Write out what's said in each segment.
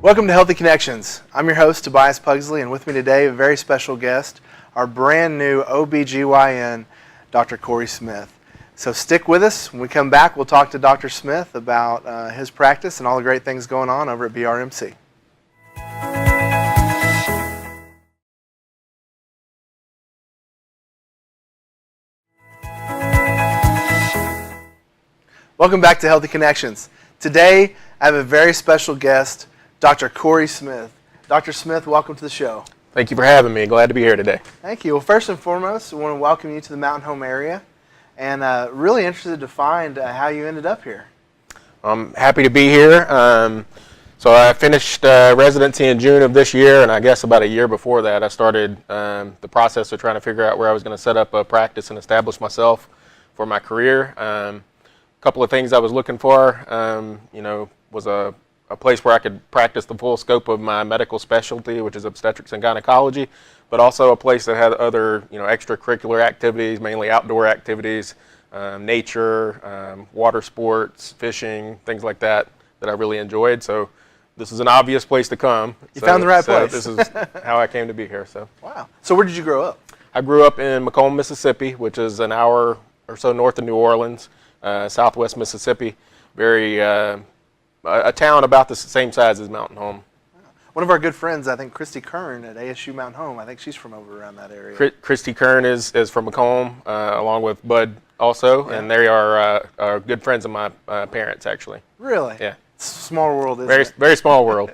Welcome to Healthy Connections. I'm your host, Tobias Pugsley, and with me today, a very special guest, our brand new OBGYN, Dr. Corey Smith. So stick with us. When we come back, we'll talk to Dr. Smith about his practice and all the great things going on over at BRMC. Welcome back to Healthy Connections. Today, I have a very special guest, Dr. Corey Smith. Dr. Smith, welcome to the show. Thank you for having me. Glad to be here today. Thank you. Well, first and foremost, I want to welcome you to the Mountain Home area, and really interested to find how you ended up here. I'm happy to be here. So I finished residency in June of this year, and I guess about a year before that, I started the process of trying to figure out where I was going to set up a practice and establish myself for my career. A couple of things I was looking for, was a place where I could practice the full scope of my medical specialty, which is obstetrics and gynecology, but also a place that had other, extracurricular activities, mainly outdoor activities, nature, water sports, fishing, things like that I really enjoyed. So this is an obvious place to come. You found the right place. This is how I came to be here. So. Wow. So where did you grow up? I grew up in Macomb, Mississippi, which is an hour or so north of New Orleans, southwest Mississippi. A town about the same size as Mountain Home. One of our good friends, I think Christy Kern at ASU Mountain Home, I think she's from over around that area. Christy Kern is from Macomb, along with Bud also, yeah. And they are good friends of my parents, actually. Really? Yeah. It's a small world, isn't it? Very small world.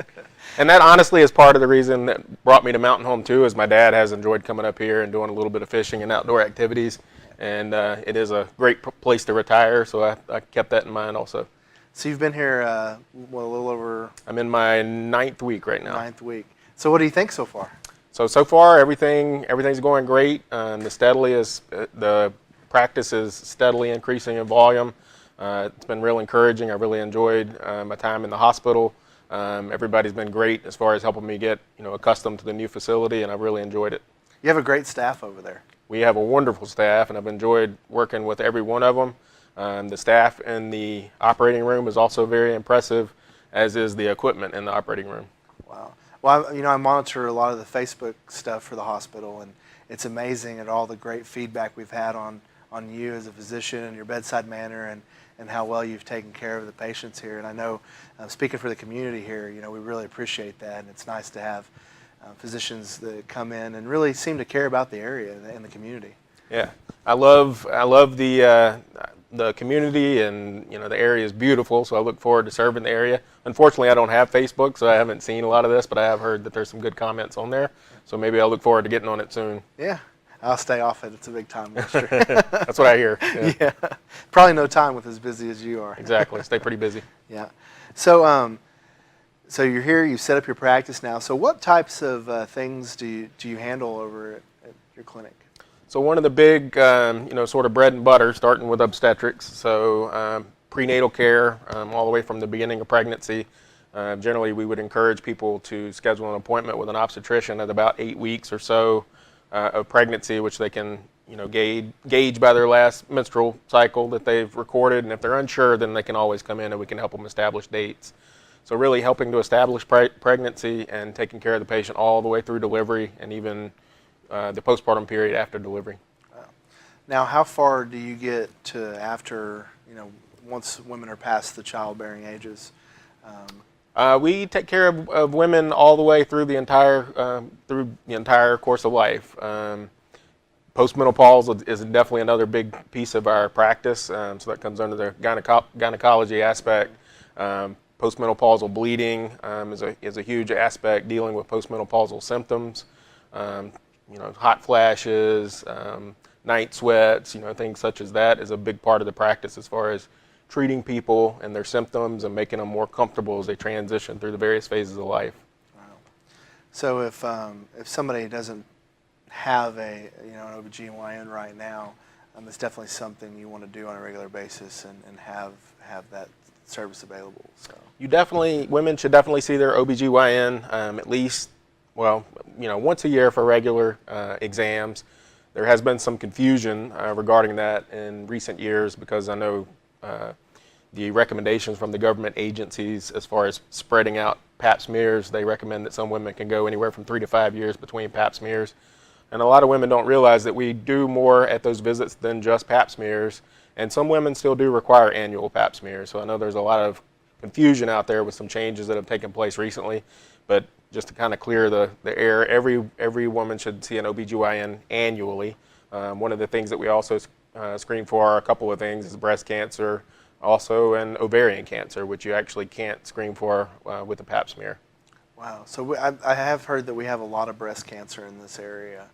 And that honestly is part of the reason that brought me to Mountain Home too, is my dad has enjoyed coming up here and doing a little bit of fishing and outdoor activities, and it is a great place to retire, so I kept that in mind also. So you've been here, a little over... I'm in my 9th week right now. 9th week. So what do you think so far? So far, everything's going great. The practice is steadily increasing in volume. It's been real encouraging. I really enjoyed my time in the hospital. Everybody's been great as far as helping me get accustomed to the new facility, and I've really enjoyed it. You have a great staff over there. We have a wonderful staff, and I've enjoyed working with every one of them. The staff in the operating room is also very impressive, as is the equipment in the operating room. Wow. Well, I monitor a lot of the Facebook stuff for the hospital, and it's amazing at all the great feedback we've had on you as a physician and your bedside manner and how well you've taken care of the patients here. And I know, speaking for the community here, we really appreciate that, and it's nice to have physicians that come in and really seem to care about the area and the community. Yeah, I love the community, and the area is beautiful, so I look forward to serving the area. Unfortunately, I don't have Facebook, so I haven't seen a lot of this, but I have heard that there's some good comments on there, so maybe I'll look forward to getting on it soon. Yeah, I'll stay off it. It's a big time waster. That's what I hear. Yeah. Probably no time with as busy as you are. Exactly. Stay pretty busy. Yeah. So so you're here, you've set up your practice now. So what types of things do you handle over at your clinic? So one of the big, sort of bread and butter, starting with obstetrics, so prenatal care all the way from the beginning of pregnancy. Generally, we would encourage people to schedule an appointment with an obstetrician at about 8 weeks or so of pregnancy, which they can, gauge by their last menstrual cycle that they've recorded. And if they're unsure, then they can always come in and we can help them establish dates. So really helping to establish pregnancy and taking care of the patient all the way through delivery and even the postpartum period after delivery. Wow. Now, how far do you get to after, once women are past the childbearing ages? We take care of women all the way through the entire course of life. Postmenopausal is definitely another big piece of our practice, so that comes under the gynecology aspect. Postmenopausal bleeding is a huge aspect, dealing with postmenopausal symptoms. Hot flashes, night sweats, things such as that is a big part of the practice as far as treating people and their symptoms and making them more comfortable as they transition through the various phases of life. Wow. So if somebody doesn't have an OBGYN right now, it's definitely something you want to do on a regular basis and have that service available. So women should definitely see their OBGYN at least, once a year for regular exams. There has been some confusion regarding that in recent years because I know the recommendations from the government agencies as far as spreading out Pap smears. They recommend that some women can go anywhere from 3 to 5 years between Pap smears. And a lot of women don't realize that we do more at those visits than just Pap smears. And some women still do require annual Pap smears. So I know there's a lot of confusion out there with some changes that have taken place recently. But just to kind of clear the air, every woman should see an OBGYN annually. One of the things that we also screen for are a couple of things is breast cancer, also and ovarian cancer, which you actually can't screen for with a Pap smear. Wow. So I have heard that we have a lot of breast cancer in this area.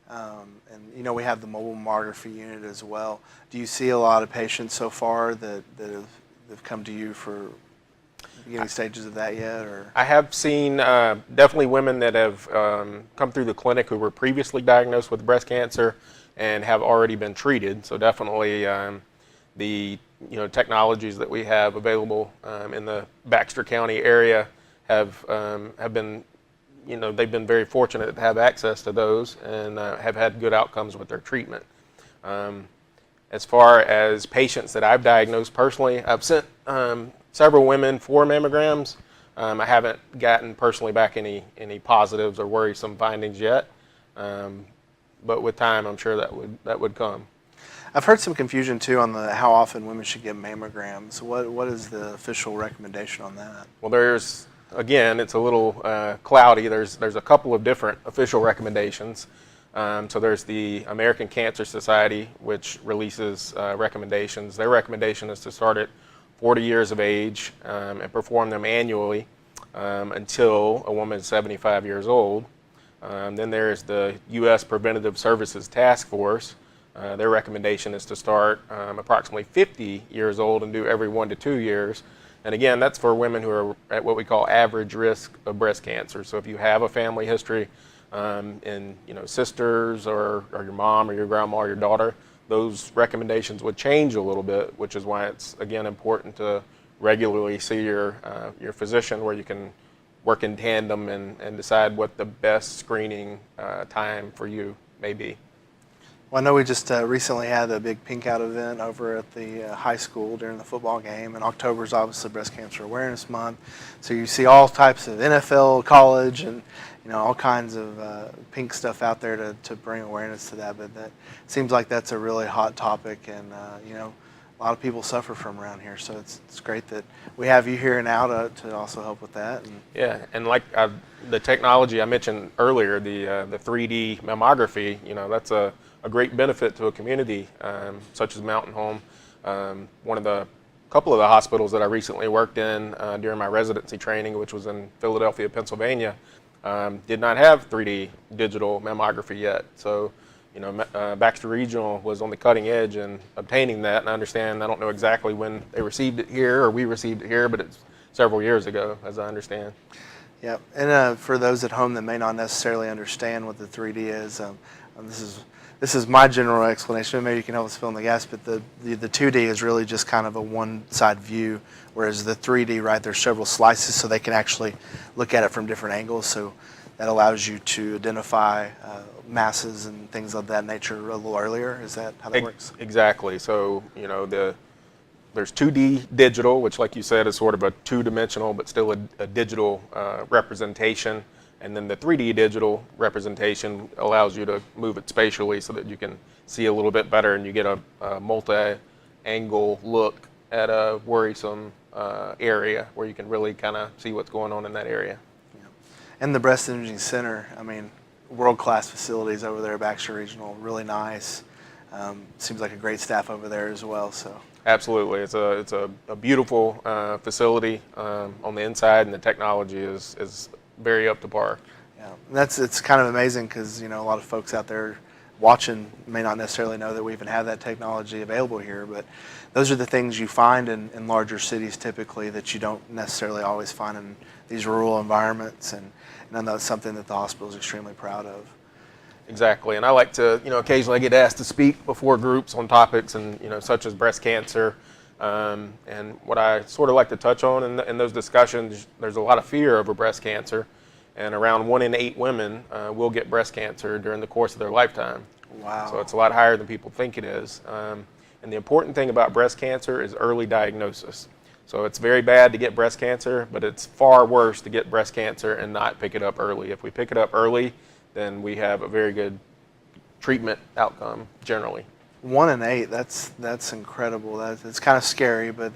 And you know, we have the mobile mammography unit as well. Do you see a lot of patients so far that have come to you for beginning stages of that yet? Or I have seen definitely women that have come through the clinic who were previously diagnosed with breast cancer and have already been treated. So definitely the technologies that we have available in the Baxter County area have been, they've been very fortunate to have access to those and have had good outcomes with their treatment. As far as patients that I've diagnosed personally, I've sent several women for mammograms. I haven't gotten personally back any positives or worrisome findings yet, but with time, I'm sure that would come. I've heard some confusion too on how often women should get mammograms. What is the official recommendation on that? Well, again, it's a little cloudy. There's a couple of different official recommendations. So there's the American Cancer Society, which releases recommendations. Their recommendation is to start at 40 years of age and perform them annually until a woman is 75 years old. Then there's the U.S. Preventive Services Task Force. Their recommendation is to start approximately 50 years old and do every 1 to 2 years. And again, that's for women who are at what we call average risk of breast cancer. So if you have a family history in sisters or your mom or your grandma or your daughter, those recommendations would change a little bit, which is why it's again important to regularly see your physician, where you can work in tandem and decide what the best screening time for you may be. Well, I know we just recently had a big pink out event over at the high school during the football game, and October is obviously Breast Cancer Awareness Month. So you see all types of NFL, college, and all kinds of pink stuff out there to bring awareness to that. But that seems like that's a really hot topic, and a lot of people suffer from around here. So it's great that we have you here now to also help with that. Yeah, and like the technology I mentioned earlier, the 3D mammography, that's a great benefit to a community such as Mountain Home. Couple of the hospitals that I recently worked in during my residency training, which was in Philadelphia, Pennsylvania, did not have 3D digital mammography yet. So, Baxter Regional was on the cutting edge in obtaining that, and I don't know exactly when they received it here or we received it here, but it's several years ago, as I understand. Yeah, and for those at home that may not necessarily understand what the 3D is, this is my general explanation. Maybe you can help us fill in the gaps, but the 2D is really just kind of a one-side view, whereas the 3D, right, there's several slices, so they can actually look at it from different angles. So that allows you to identify masses and things of that nature a little earlier. Is that how that works? Exactly. So there's 2D digital, which, like you said, is sort of a two-dimensional but still a digital representation. And then the 3D digital representation allows you to move it spatially so that you can see a little bit better and you get a multi-angle look at a worrisome area where you can really kind of see what's going on in that area. Yeah. And the Breast Imaging Center, world-class facilities over there at Baxter Regional, really nice. Seems like a great staff over there as well. So absolutely, it's a beautiful facility on the inside, and the technology is very up to par. Yeah, it's kind of amazing because a lot of folks out there watching may not necessarily know that we even have that technology available here, but those are the things you find in larger cities typically that you don't necessarily always find in these rural environments, and I know it's something that the hospital is extremely proud of. Exactly, and I like to occasionally get asked to speak before groups on topics and such as breast cancer. And what I sort of like to touch on in those discussions, there's a lot of fear over breast cancer, and around 1 in 8 women will get breast cancer during the course of their lifetime. Wow. So it's a lot higher than people think it is. And the important thing about breast cancer is early diagnosis. So it's very bad to get breast cancer, but it's far worse to get breast cancer and not pick it up early. If we pick it up early, then we have a very good treatment outcome generally. 1 in 8, that's incredible. It's kind of scary, but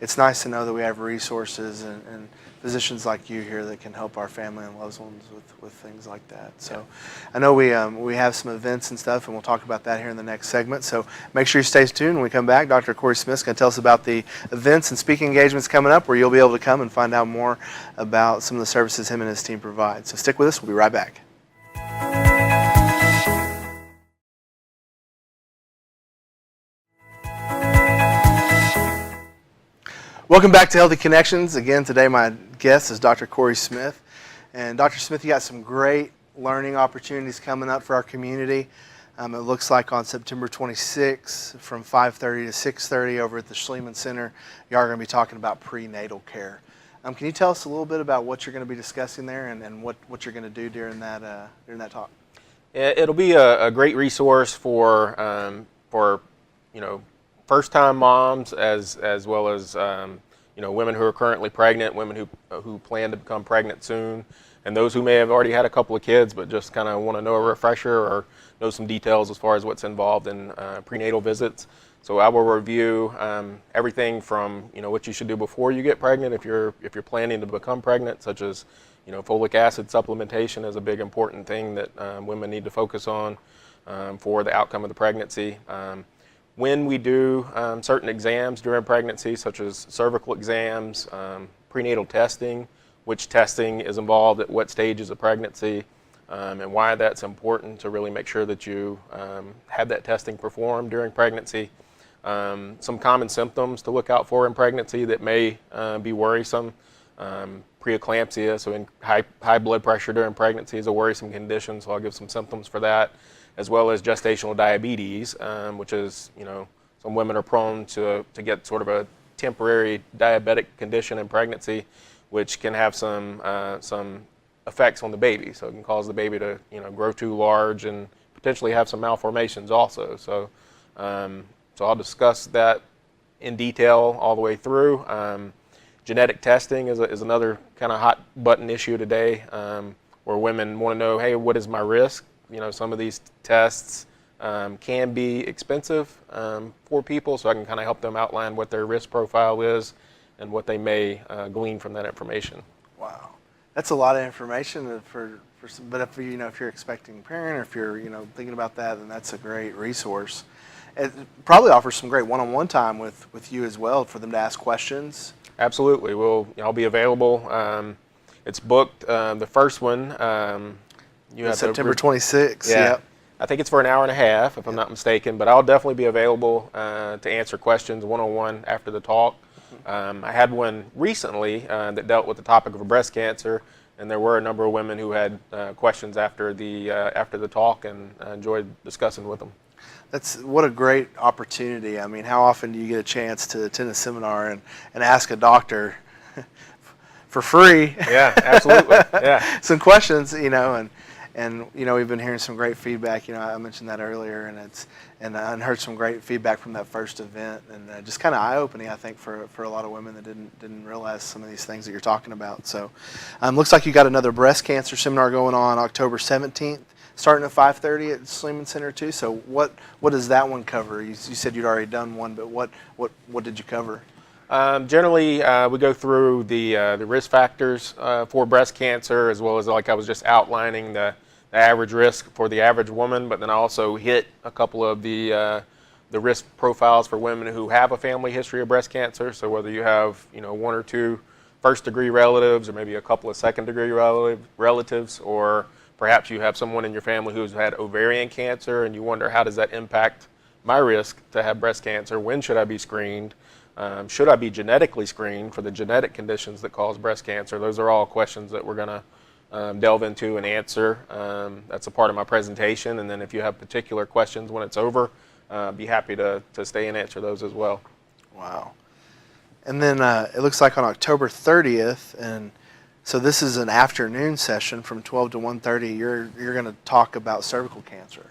it's nice to know that we have resources and physicians like you here that can help our family and loved ones with things like that. So I know we have some events and stuff, and we'll talk about that here in the next segment. So make sure you stay tuned. When we come back, Dr. Corey Smith's going to tell us about the events and speaking engagements coming up where you'll be able to come and find out more about some of the services him and his team provide. So stick with us. We'll be right back. Welcome back to Healthy Connections. Again, today my guest is Dr. Corey Smith. And Dr. Smith, you got some great learning opportunities coming up for our community. It looks like on September 26th from 5:30 to 6:30 over at the Schliemann Center, you are going to be talking about prenatal care. Can you tell us a little bit about what you're going to be discussing there and what you're going to do during that talk? It'll be a great resource for first-time moms as well as women who are currently pregnant, women who plan to become pregnant soon, and those who may have already had a couple of kids but just kind of want to know a refresher or know some details as far as what's involved in prenatal visits. So I will review everything from what you should do before you get pregnant if you're planning to become pregnant, such as folic acid supplementation is a big important thing that women need to focus on for the outcome of the pregnancy. When we do certain exams during pregnancy, such as cervical exams, prenatal testing, which testing is involved at what stages of pregnancy, and why that's important to really make sure that you have that testing performed during pregnancy. Some common symptoms to look out for in pregnancy that may be worrisome. Preeclampsia, so in high blood pressure during pregnancy is a worrisome condition, so I'll give some symptoms for that, as well as gestational diabetes, which is, some women are prone to get sort of a temporary diabetic condition in pregnancy, which can have some effects on the baby. So it can cause the baby to, grow too large and potentially have some malformations also. So I'll discuss that in detail all the way through. Genetic testing is another kind of hot button issue today, where women want to know, hey, what is my risk? Some of these tests can be expensive for people, so I can kind of help them outline what their risk profile is and what they may glean from that information. Wow, that's a lot of information but if you're expecting a parent or if you're thinking about that, then that's a great resource. It probably offers some great one-on-one time with you as well for them to ask questions. Absolutely, I'll be available. It's booked. The first one. You have September 26th. Yeah. Yep. I think it's for an hour and a half, if I'm not mistaken, but I'll definitely be available to answer questions one-on-one after the talk. I had one recently that dealt with the topic of breast cancer, and there were a number of women who had questions after the talk, and I enjoyed discussing with them. What a great opportunity. I mean, how often do you get a chance to attend a seminar and ask a doctor for free? Yeah, absolutely. Yeah. Some questions, and we've been hearing some great feedback. I mentioned that earlier, and I heard some great feedback from that first event, and just kind of eye-opening, I think, for a lot of women that didn't realize some of these things that you're talking about. So, looks like you got another breast cancer seminar going on October 17th. Starting at 5:30 at Schliemann Center too. So what does that one cover? You said you'd already done one, but what did you cover? Generally, we go through the risk factors for breast cancer, as well as, like I was just outlining, the average risk for the average woman. But then I also hit a couple of the risk profiles for women who have a family history of breast cancer. So whether you have 1 or 2 first-degree relatives, or maybe a couple of second-degree relatives, or perhaps you have someone in your family who's had ovarian cancer and you wonder, how does that impact my risk to have breast cancer? When should I be screened? Should I be genetically screened for the genetic conditions that cause breast cancer? Those are all questions that we're going to delve into and answer. That's a part of my presentation. And then if you have particular questions when it's over, be happy to stay and answer those as well. Wow. And then it looks like on October 30th, and so this is an afternoon session from 12 to 1:30. You're going to talk about cervical cancer.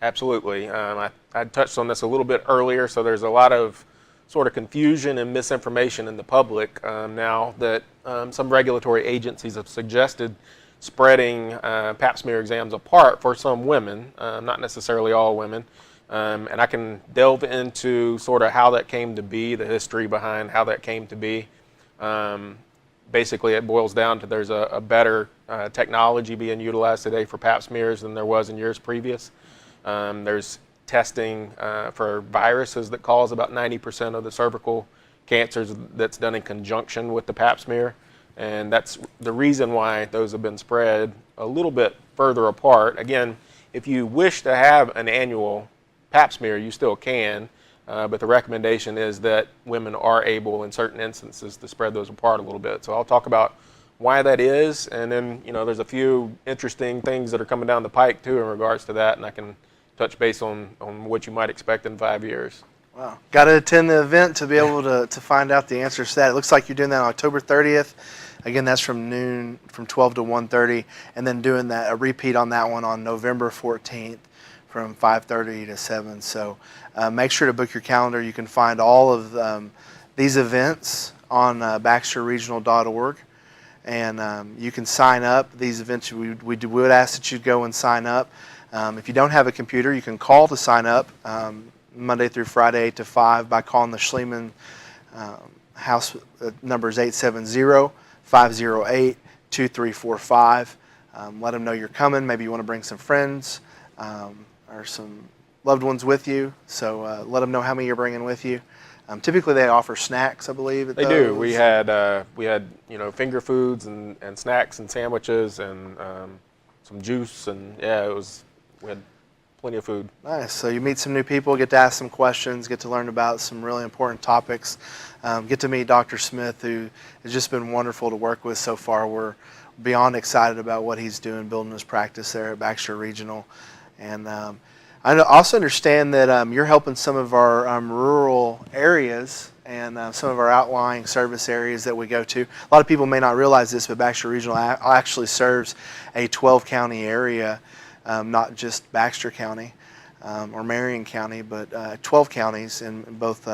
Absolutely. I touched on this a little bit earlier. So there's a lot of sort of confusion and misinformation in the public now that some regulatory agencies have suggested spreading pap smear exams apart for some women, not necessarily all women. And I can delve into sort of how that came to be, the history behind how that came to be. Basically, it boils down to there's a better technology being utilized today for pap smears than there was in years previous. There's testing for viruses that cause about 90% of the cervical cancers that's done in conjunction with the pap smear. And that's the reason why those have been spread a little bit further apart. Again, if you wish to have an annual pap smear, you still can, but the recommendation is that women are able in certain instances to spread those apart a little bit. So I'll talk about why that is, and then there's a few interesting things that are coming down the pike too in regards to that, and I can touch base on what you might expect in 5 years. Wow. Got to attend the event to be able to find out the answers to that. It looks like you're doing that on October 30th. Again, that's from 12 to 1:30, and then doing a repeat on that one on November 14th from 5:30 to 7. So make sure to book your calendar. You can find all of these events on baxterregional.org, and you can sign up. These events, we would ask that you go and sign up. If you don't have a computer, you can call to sign up Monday through Friday 8 to 5 by calling the Schliemann house numbers 870-508-2345. Let them know you're coming. Maybe you want to bring some friends or some loved ones with you. So let them know how many you're bringing with you. Typically, they offer snacks, I believe. They do. We had finger foods and snacks and sandwiches and some juice, and we had plenty of food. Nice. So you meet some new people, get to ask some questions, get to learn about some really important topics, get to meet Dr. Smith, who has just been wonderful to work with so far. We're beyond excited about what he's doing, building his practice there at Baxter Regional. And I also understand that you're helping some of our rural areas and some of our outlying service areas that we go to. A lot of people may not realize this, but Baxter Regional actually serves a 12-county area. Not just Baxter County or Marion County, but 12 counties in both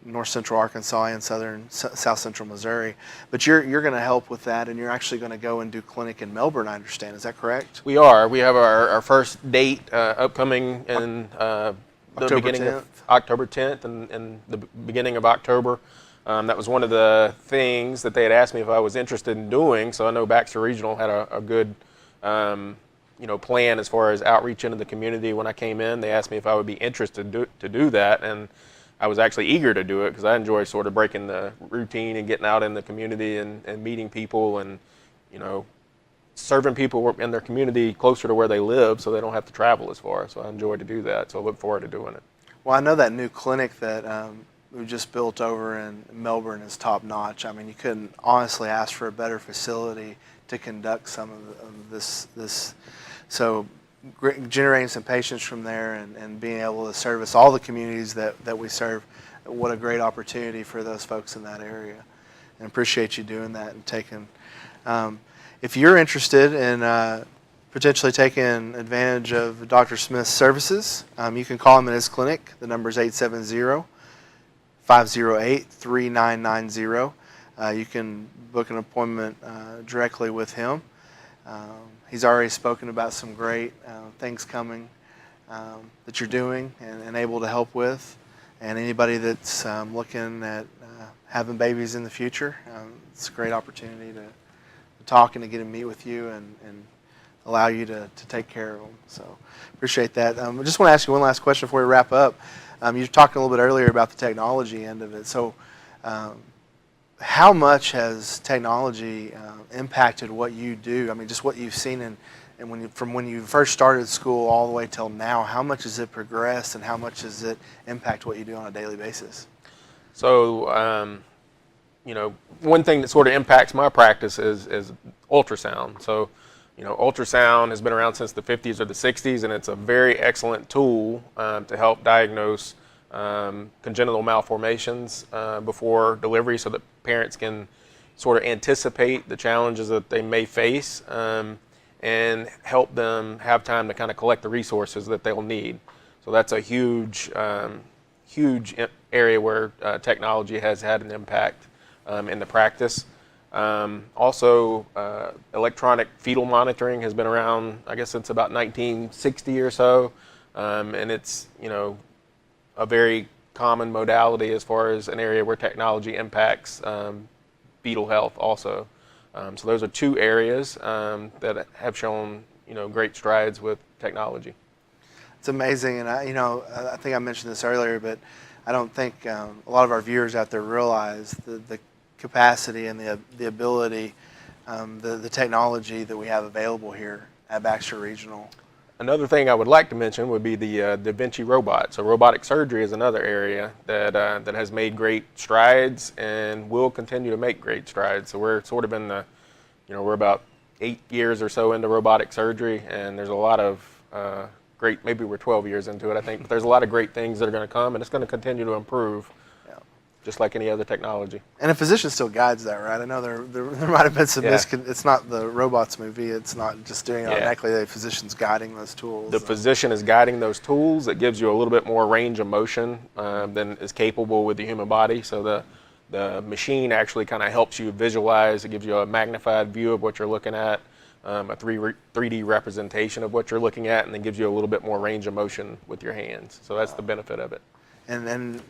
north central Arkansas and south central Missouri. But you're going to help with that, and you're actually going to go and do clinic in Melbourne, I understand. Is that correct? We are. We have our first date upcoming in the beginning of October 10th and the beginning of October. That was one of the things that they had asked me if I was interested in doing, so I know Baxter Regional had a good plan as far as outreach into the community. When I came in, they asked me if I would be interested to do that, and I was actually eager to do it because I enjoy sort of breaking the routine and getting out in the community and meeting people and serving people in their community closer to where they live so they don't have to travel as far. So I enjoy to do that, so I look forward to doing it. Well, I know that new clinic that we just built over in Melbourne is top notch. I mean, you couldn't honestly ask for a better facility to conduct some of this. So generating some patients from there and being able to service all the communities that we serve, what a great opportunity for those folks in that area. And appreciate you doing that and taking. If you're interested in potentially taking advantage of Dr. Smith's services, you can call him at his clinic. The number is 870-508-3990. You can book an appointment directly with him. He's already spoken about some great things coming that you're doing and able to help with. And anybody that's looking at having babies in the future, it's a great opportunity to talk and to get to meet with you and allow you to take care of them. So appreciate that. I just want to ask you one last question before we wrap up. You were talking a little bit earlier about the technology end of it. So how much has technology impacted what you do? I mean, just what you've seen from when you first started school all the way till now, how much has it progressed and how much does it impact what you do on a daily basis? So, one thing that sort of impacts my practice is ultrasound. So, ultrasound has been around since the 50s or the 60s, and it's a very excellent tool to help diagnose congenital malformations before delivery so that parents can sort of anticipate the challenges that they may face and help them have time to kind of collect the resources that they'll need. So that's a huge huge area where technology has had an impact in the practice. Also, electronic fetal monitoring has been around, I guess, since about 1960 or so, and it's, you know, a very common modality as far as an area where technology impacts fetal health also. So those are two areas that have shown, you know, great strides with technology. It's amazing, and I think I mentioned this earlier, but I don't think a lot of our viewers out there realize the capacity and the ability, the technology that we have available here at Baxter Regional. Another thing I would like to mention would be the Davinci Robot. So robotic surgery is another area that has made great strides and will continue to make great strides. So we're sort of in the, you know, we're about 8 years or so into robotic surgery, and there's a lot of great, maybe we're 12 years into it, I think, but there's a lot of great things that are going to come, and it's going to continue to improve. Just like any other technology. And a physician still guides that, right? I know there might have been some it's not the robots movie. It's not just doing it automatically. The physician's guiding those tools. The physician is guiding those tools. It gives you a little bit more range of motion than is capable with the human body. So the machine actually kind of helps you visualize. It gives you a magnified view of what you're looking at, a 3D representation of what you're looking at, and then gives you a little bit more range of motion with your hands. So that's the benefit of it. And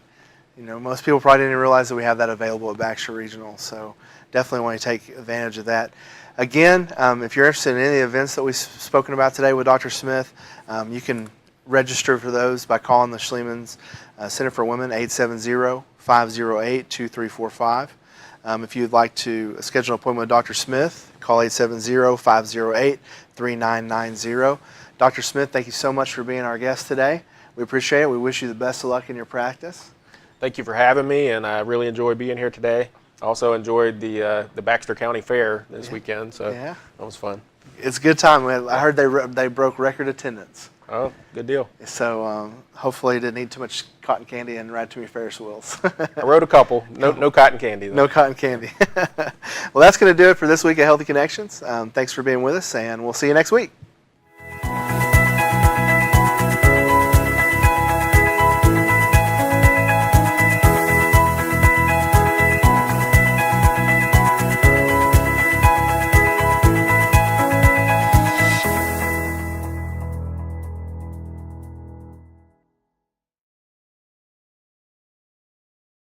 you know, most people probably didn't realize that we have that available at Baxter Regional, so definitely want to take advantage of that. Again, if you're interested in any of the events that we've spoken about today with Dr. Smith, you can register for those by calling the Schliemann's Center for Women, 870-508-2345. If you'd like to schedule an appointment with Dr. Smith, call 870-508-3990. Dr. Smith, thank you so much for being our guest today. We appreciate it. We wish you the best of luck in your practice. Thank you for having me, and I really enjoyed being here today. I also enjoyed the Baxter County Fair this weekend, so that was fun. It's a good time. I heard they broke record attendance. Oh, good deal. So hopefully you didn't eat too much cotton candy and ride too many Ferris wheels. I rode a couple. No cotton candy, though. No cotton candy. Well, that's going to do it for this week at Healthy Connections. Thanks for being with us, and we'll see you next week.